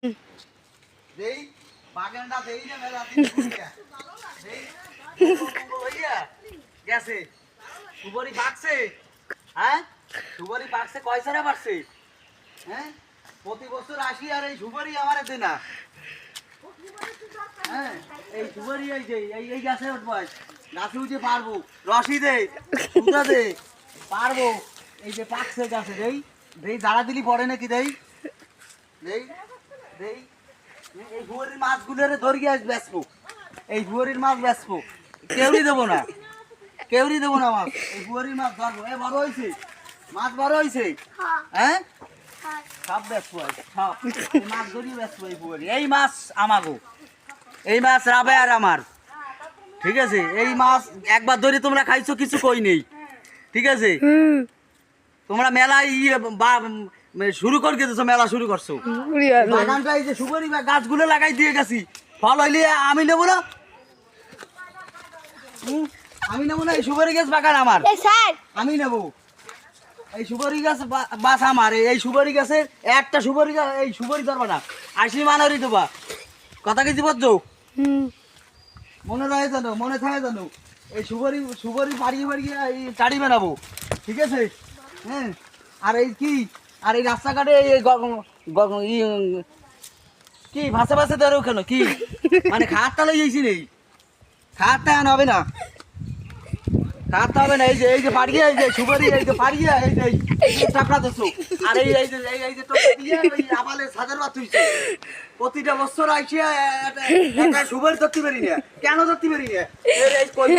দেই বাগানটা দেই না মেলা দিন ঘুরিয়া দেই হইয়া গেছে সুবরি বাক্সে হ্যাঁ সুবরি বাক্সে কয়সারে বাড়ছে হ্যাঁ প্রতি বছর আসি আর এই সুবরি আমারে দে না হ্যাঁ এই সুবরি এই যে এই গাছে উঠবো গাছে উঠে পারবো রশি দে সুতা দে পারবো এই যে পাকছে গাছে দেই দেই দাঁড়া দিলি পড়ে নাকি দেই দেই দেই এই ভুয়ারির মাছগুলোরে ধরিয়ে বেচবো এই ভুয়ারির মাছ বেচবো কেউই দেবো না মাছ এই ভুয়ারির মাছ ধরবো এ বড় হয়েছে মাছ বড় হয়েছে হ্যাঁ সব বেচবো সব এই মাছ ধরিয়ে বেচবো এই ভুয়ারি এই মাছ আমাগো এই মাছ রাবে আর আমার ঠিক আছে এই মাছ একবার ধরে তোমরা খাইছো কিছু কই নেই ঠিক আছে তোমরা মেলায় শুরু করে দিয়েছো মেলা শুরু করছো বাগানটা এই যে সুপারি গাছগুলো লাগাই দিয়ে গেছি ফল হইলে আমি নেবো না আমি নেবো না এই সুপারি গাছ বাগান আমার আমি নেবো এই সুপারি গাছ বাস আমার এই সুপারি গাছের একটা সুপারি গাছ এই সুপারি ধরবা না 80 মানেরই দেবা কথা কিছু বলছো মনে রয়ে জানো মনে থাকে জানো এই সুপারি পাড়িয়ে পাড়িয়ে এই টাড়ি বানাবো ঠিক আছে হ্যাঁ আর এই কি আর এই রাস্তাঘাটে কি ভাসে ভাসে ধরো কেন কি মানে খাতটা লই যাইছি নেই খাতটা হবে না খাতটা হবে না এই যে পাড়িয়ে এই যে সুপারি এই যে পাড়িয়ে এই যে চাপড়া দেছো আর এই যে টোকা দিয়ে ওই আবালে সাদের বাত হইছে প্রতিটা বছর আইছে একটা সুপারি ধরতে পারি না কেন ধরতে পারি না এই কই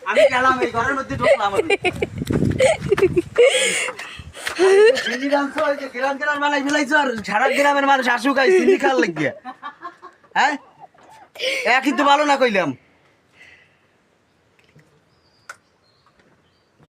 আমি গেলাম এই ঘরের মধ্যে ঢুকলাম আমি সারা গ্রামের মানুষ আসুক সিন্দি খাওয়ার লাগিয়ে হ্যাঁ কিন্তু ভালো না কইলাম